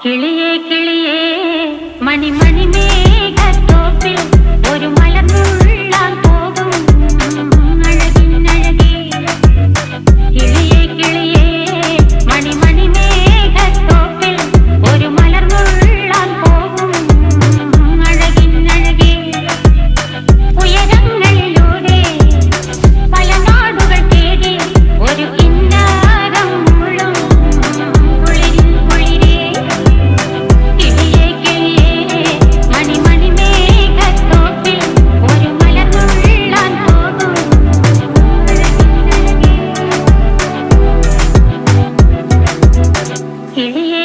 കിളിയേ കിളിയേ മണിമണി മേഘത്തോപ്പിൽ ഒരു മലർന്നുള്ളാൻ പോകും അഴകിനഴകേ. കിളിയേ കിളിയേ മണിമണി മേഘത്തോപ്പിൽ ഒരു മലർന്നുള്ളാൻ പോകും അഴകിനഴകേ. ഉയരങ്ങളിലൂടെ പല നാടുകൾ തേടി ഒരു കിന്നാരം മുഴും കുളിരിൽ കുളിരേ. കിളിയേ കിളിയേ മണിമണി മേഘത്തോപ്പിൽ ഒരു മലർന്നുള്ളാൻ പോകും അഴകിനഴകേ. കിളിയേ